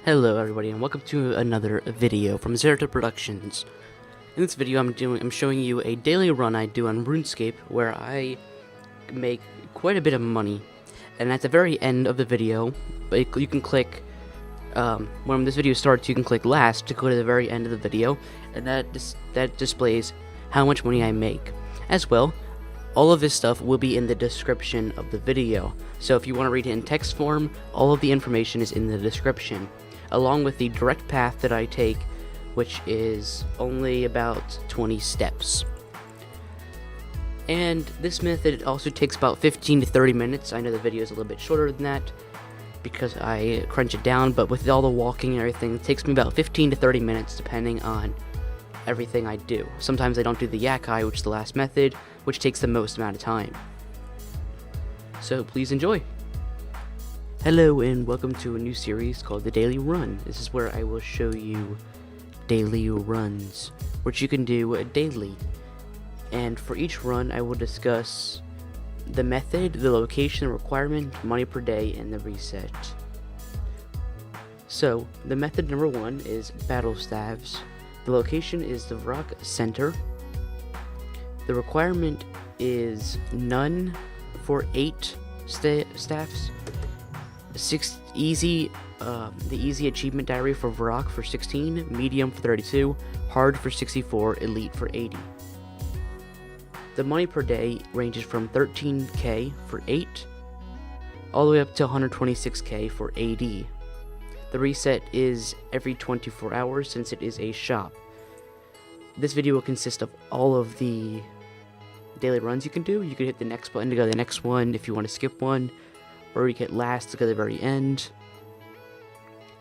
Hello everybody and welcome to another video from Zerta Productions. In this video I'm showing you a daily run I do on Runescape where I make quite a bit of money. And at the very end of the video, you can click, when this video starts you can click last to go to the very end of the video, and that displays how much money I make. As well, all of this stuff will be in the description of the video. So if you want to read it in text form, all of the information is in the description, along with the direct path that I take, which is only about 20 steps. And this method also takes about 15 to 30 minutes. I know the video is a little bit shorter than that because I crunch it down, but with all the walking and everything, it takes me about 15 to 30 minutes depending on everything I do. Sometimes I don't do the Yak-Hides, which is the last method, which takes the most amount of time. So please enjoy. Hello and welcome to a new series called The Daily Run. This is where I will show you daily runs, which you can do daily. And for each run I will discuss the method, the location, the requirement, money per day, and the reset. So, the method number 1 is Battlestaves. The location is the rock center. The requirement is none for 8 staffs. The easy achievement diary for Rock for 16, medium for 32, hard for 64, elite for 80. The money per day ranges from 13k for 8, all the way up to 126k for AD. The reset is every 24 hours since it is a shop. This video will consist of all of the daily runs you can do. You can hit the next button to go to the next one if you want to skip one, or you hit last to go to the very end.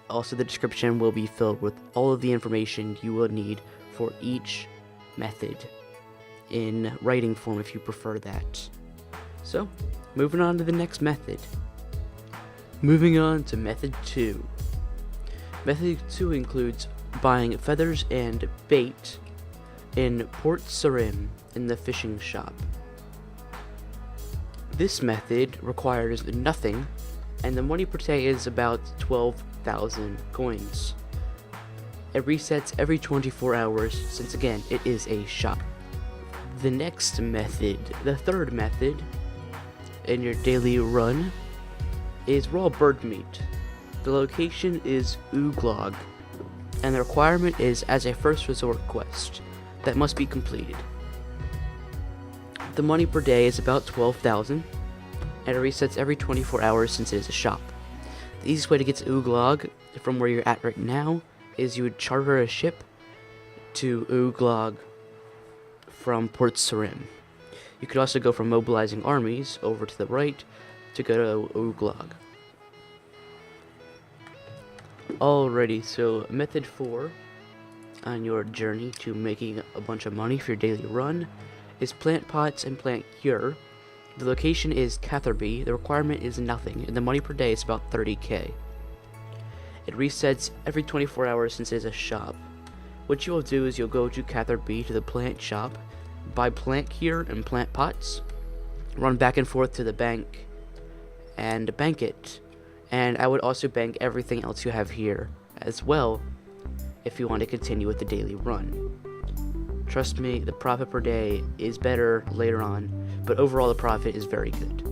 Also, the description will be filled with all of the information you will need for each method in writing form if you prefer that. So, moving on to the next method. Moving on to method 2. Method 2 includes buying feathers and bait in Port Sarim in the fishing shop. This method requires nothing, and the money per day is about 12,000 coins. It resets every 24 hours since again it is a shop. The next method, the third method in your daily run, is raw bird meat. The location is Uglog, and the requirement is as a first resort quest that must be completed. The money per day is about 12,000, and it resets every 24 hours since it is a shop. The easiest way to get to Uglog from where you're at right now is you would charter a ship to Uglog from Port Sarim. You could also go from mobilizing armies over to the right to go to Uglog. Alrighty, so method 4 on your journey to making a bunch of money for your daily run is plant pots and plant cure. The location is Catherby. The requirement is nothing, and the money per day is about 30k. It resets every 24 hours since it is a shop. What you will do is you'll go to Catherby to the plant shop, buy plant cure and plant pots, run back and forth to the bank, and bank it. And I would also bank everything else you have here as well if you want to continue with the daily run. Trust me, the profit per day is better later on, but overall the profit is very good.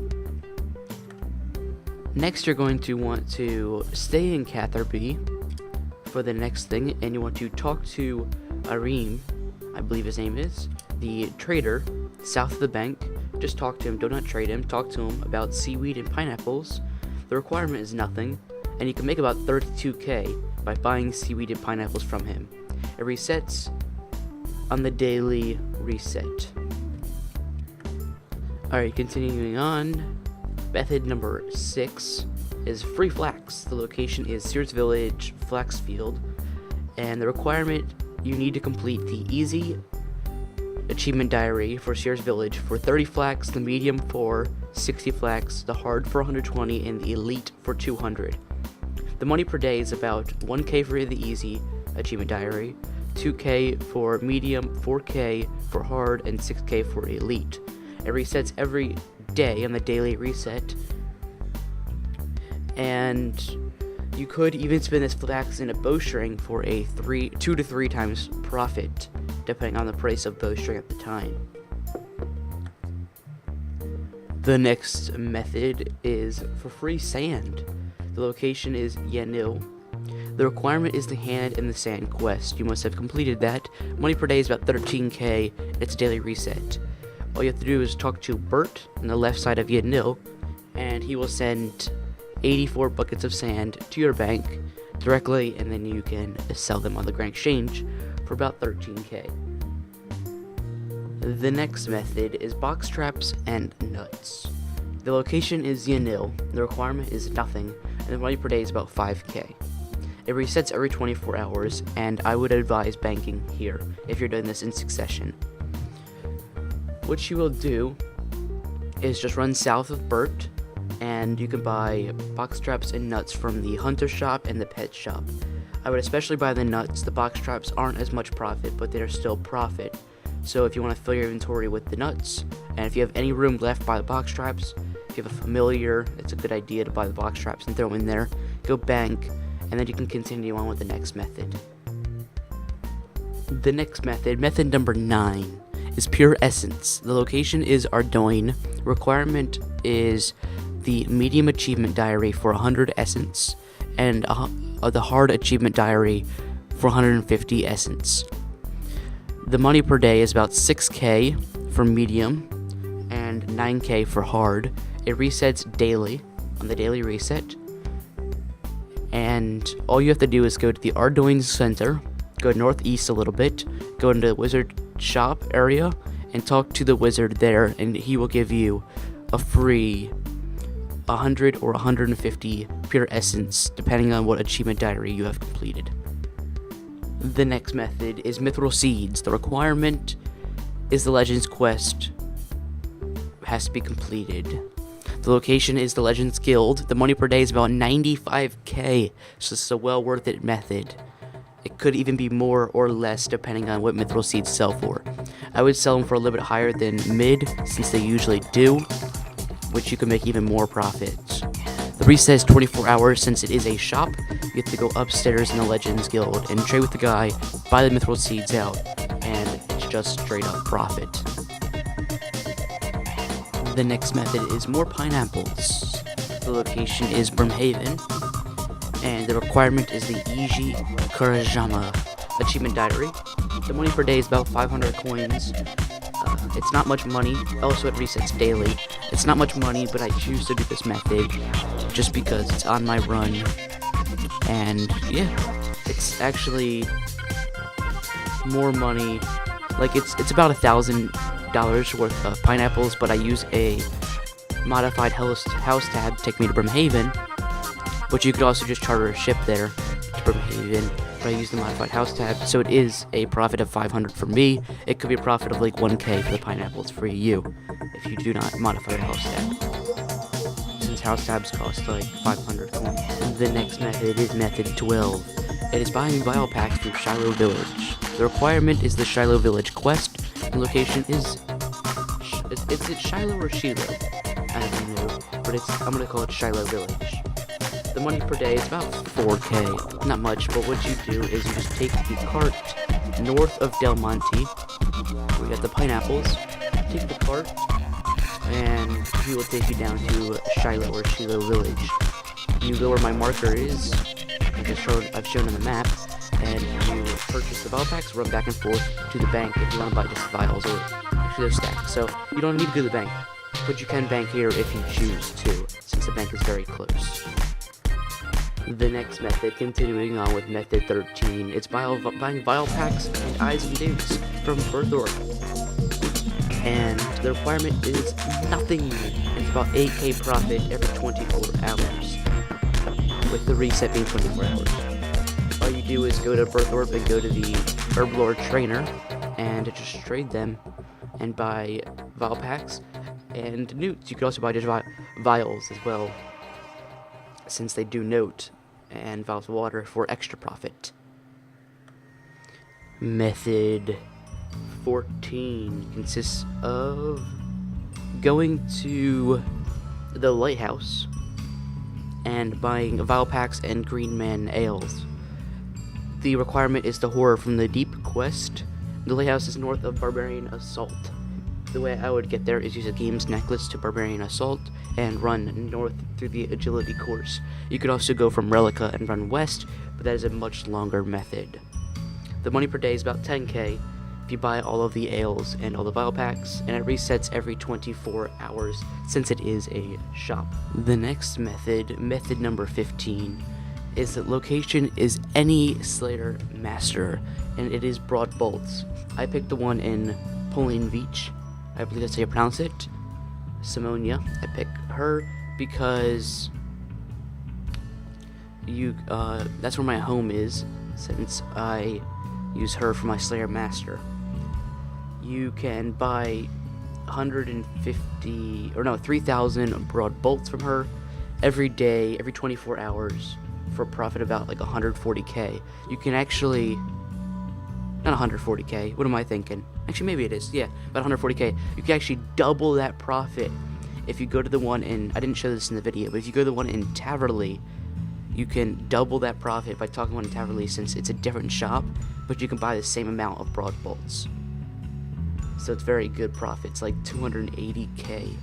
Next, you're going to want to stay in Catherby for the next thing, and you want to talk to Arim, I believe his name is, the trader south of the bank. Just talk to him, do not trade him, talk to him about seaweed and pineapples. The requirement is nothing, and you can make about 32k by buying seaweed and pineapples from him. It resets on the daily reset. Alright, continuing on, method number 6 is free Flax. The location is Sears Village, Flax Field, and the requirement, you need to complete the easy achievement diary for Sears Village for 30 Flax, the medium for 60 Flax, the hard for 120, and the elite for 200. The money per day is about 1k for the easy achievement diary, 2k for medium, 4k for hard, and 6k for elite. It resets every day on the daily reset, and You could even spin this flax in a bowstring for a 2 to 3 times profit, depending on the price of bowstring at the time. The next method is for free sand. The location is Yanil. The requirement is the hand and the sand quest. You must have completed that. Money per day is about 13k. It's a daily reset. All you have to do is talk to Bert on the left side of Yanil, and he will send 84 buckets of sand to your bank directly, and then you can sell them on the Grand Exchange for about 13k. The next method is box traps and nuts. The location is Yanil. The requirement is nothing, and the money per day is about 5k. It resets every 24 hours, and I would advise banking here if you're doing this in succession. What you will do is just run south of Bert, and you can buy box traps and nuts from the hunter shop and the pet shop. I would especially buy the nuts. The box traps aren't as much profit, but they're still profit. So if you want to fill your inventory with the nuts, and if you have any room left, buy the box traps. If you have a familiar, it's a good idea to buy the box traps and throw them in there. Go bank, and then you can continue on with the next method. The next method, method number 9, is pure essence. The location is Ardoin. Requirement is the medium achievement diary for 100 essence, and the hard achievement diary for 150 essence. The money per day is about 6k for medium and 9k for hard. It resets daily on the daily reset, and all you have to do is go to the Ardoin Center, go northeast a little bit, go into the wizard shop area, and talk to the wizard there, and he will give you a free 100 or 150 pure essence, depending on what achievement diary you have completed. The next method is Mithril seeds. The requirement is the Legends quest has to be completed. The location is the Legends Guild. The money per day is about 95k, so this is a well worth it method. It could even be more or less depending on what Mithril seeds sell for. I would sell them for a little bit higher than mid, since they usually do, which you can make even more profits. The reset is 24 hours. Since it is a shop, you have to go upstairs in the Legends Guild and trade with the guy, buy the Mithril seeds out, and it's just straight up profit. The next method is more pineapples. The location is Brimhaven, and the requirement is the Iji Kurajama achievement diary. The money per day is about 500 coins. It's not much money. Also, it resets daily. It's not much money, but I choose to do this method just because it's on my run. And yeah, it's actually more money. Like it's about $1,000 worth of pineapples, but I use a modified house tab to take me to Brimhaven. But you could also just charter a ship there to Brimhaven. But I use the modified house tab, so it is a profit of 500 for me. It could be a profit of like 1k for the pineapples for you if you do not modify your house tab, since house tabs cost like 500 coins. The next method is method 12. It is buying Vial packs from Shiloh Village. The requirement is the Shiloh Village quest. The location is is it Shiloh or Shiloh? I don't know, but I'm gonna call it Shiloh Village. The money per day is about 4k. Not much, but what you do is you just take the cart north of Del Monte. We got the pineapples. Take the cart, and he will take you down to Shiloh or Shiloh Village. You go where my marker is, I've shown on the map, and you purchase the vial packs, run back and forth to the bank if you want to buy just vials, or actually they're stacked, so you don't need to go to the bank. But you can bank here if you choose to, since the bank is very close. The next method, continuing on with method 13, it's buying vial packs and eyes and Newts from Berthorpe. And the requirement is nothing. It's about 8k profit every 24 hours, with the reset being 24 hours. All you do is go to Berthorpe and go to the Herblord Trainer, and just trade them, and buy vial packs and Newts. You could also buy just vials as well, since they do note, and vials of water for extra profit. Method 14 consists of going to the lighthouse and buying Vial packs and Green Man ales. The requirement is the Horror from the Deep quest. The lighthouse is north of Barbarian Assault. The way I would get there is use a game's necklace to Barbarian Assault and run north through the agility course. You could also go from Relica and run west, but that is a much longer method. The money per day is about 10k if you buy all of the ales and all the Vial packs, and it resets every 24 hours since it is a shop. The next method, method number 15, is that location is any Slayer Master, and it is Broad Bolts. I picked the one in Polin Beach, I believe that's how you pronounce it, Simonia. I pick her because that's where my home is, since I use her for my Slayer Master. You can buy 3,000 Broad Bolts from her every day, every 24 hours, for a profit about like 140k. You can actually, not 140k, what am I thinking? Actually, maybe it is, yeah, about 140k. You can actually double that profit if you go to the one in, I didn't show this in the video, but if you go to the one in Taverley, you can double that profit by talking to Taverley, since it's a different shop, but you can buy the same amount of Broad Bolts. So it's very good profit. It's like 280k,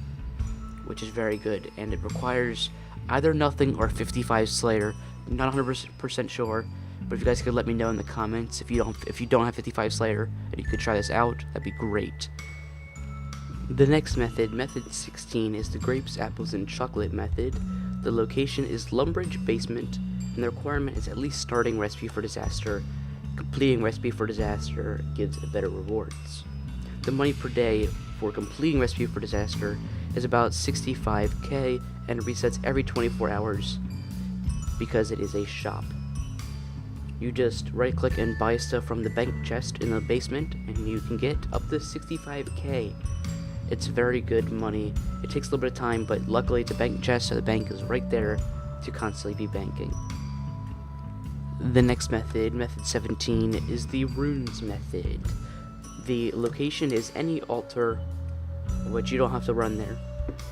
which is very good, and it requires either nothing or 55 Slayer. Not 100% sure, but if you guys could let me know in the comments if you don't have 55 Slayer and you could try this out, that'd be great. The next method, method 16, is the grapes, apples, and chocolate method. The location is Lumbridge Basement, and the requirement is at least starting Recipe for Disaster. Completing Recipe for Disaster gives better rewards. The money per day for completing Recipe for Disaster is about 65k and resets every 24 hours because it is a shop. You just right click and buy stuff from the bank chest in the basement, and you can get up to 65k. It's very good money. It takes a little bit of time, but luckily it's a bank chest, so the bank is right there to constantly be banking. The next method, method 17, is the runes method. The location is any altar, which you don't have to run there,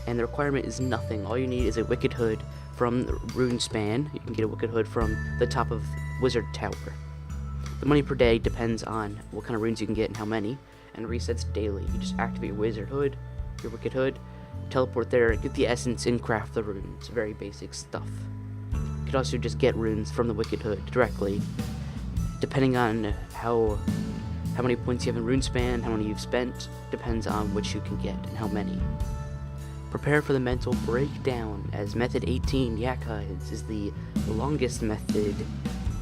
and the requirement is nothing. All you need is a wicked hood from Runespan. You can get a wicked hood from the top of Wizard Tower. The money per day depends on what kind of runes you can get and how many, and resets daily. You just activate your wizard hood, your wicked hood, teleport there, get the essence, and craft the runes. Very basic stuff. You could also just get runes from the wicked hood directly, depending on how many points you have in Runespan, how many you've spent, depends on which you can get and how many. Prepare for the mental breakdown, as method 18, Yak-Hides, is the longest method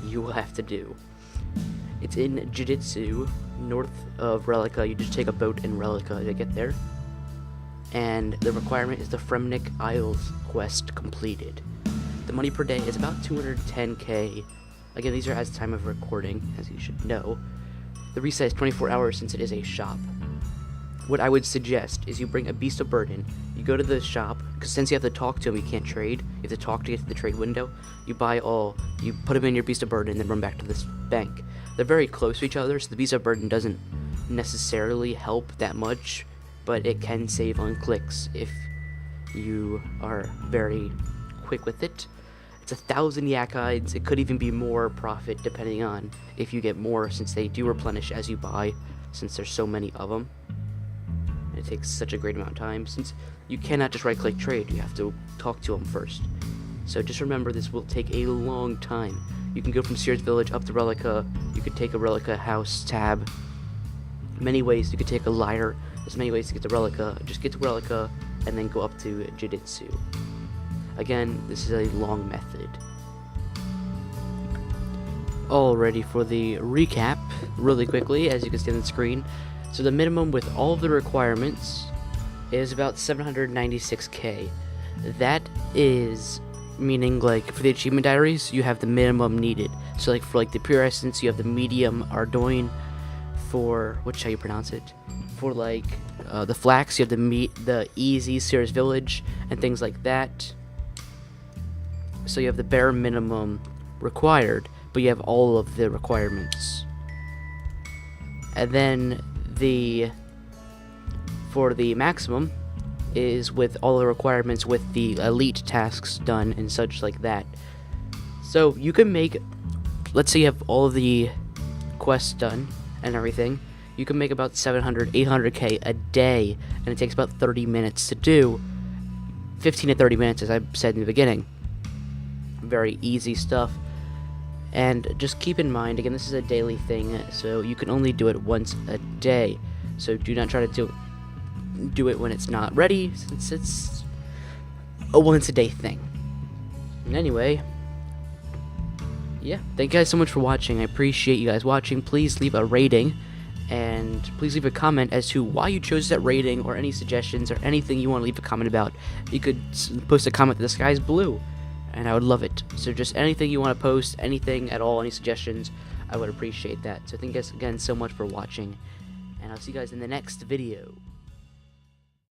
you will have to do. It's in Jiu-Jitsu, north of Relica. You just take a boat in Relica to get there. And the requirement is the Fremnik Isles quest completed. The money per day is about 210k. Again, these are as time of recording, as you should know. The reset is 24 hours since it is a shop. What I would suggest is you bring a Beast of Burden. You go to the shop, because since you have to talk to him, you can't trade. You have to talk to get to the trade window. You buy all, you put them in your Beast of Burden, and then run back to this bank. They're very close to each other, so the Beast of Burden doesn't necessarily help that much, but it can save on clicks if you are very quick with it. It's 1,000 Yak-Hides. It could even be more profit depending on if you get more, since they do replenish as you buy, since there's so many of them. It takes such a great amount of time, since you cannot just right-click trade. You have to talk to them first. So just remember, this will take a long time. You can go from Sears Village up to Relica. You could take a Relica house tab. Many ways. You could take a lyre. There's many ways to get to Relica. Just get to Relica and then go up to Jiu-Jitsu. Again, this is a long method. All ready for the recap really quickly, as you can see on the screen. So the minimum with all of the requirements is about 796k. That is meaning, like, for the achievement diaries, you have the minimum needed. So like for like the pure essence, you have the medium Ardoin. For which, how you pronounce it? For like the Flax, you have the easy Sears Village and things like that. So you have the bare minimum required, but you have all of the requirements. And then for the maximum, is with all the requirements with the elite tasks done and such like that. So you can make, let's say you have all of the quests done and everything, you can make about 700, 800k a day, and it takes about 30 minutes to do. 15 to 30 minutes, as I said in the beginning. Very easy stuff. And just keep in mind, again, this is a daily thing, so you can only do it once a day. So do not try to do it when it's not ready, since it's a once a day thing. And anyway, yeah, thank you guys so much for watching. I appreciate you guys watching. Please leave a rating, and please leave a comment as to why you chose that rating, or any suggestions, or anything you want to leave a comment about. You could post a comment that the sky's blue, and I would love it. So just anything you want to post, anything at all, any suggestions, I would appreciate that. So thank you guys again so much for watching, and I'll see you guys in the next video.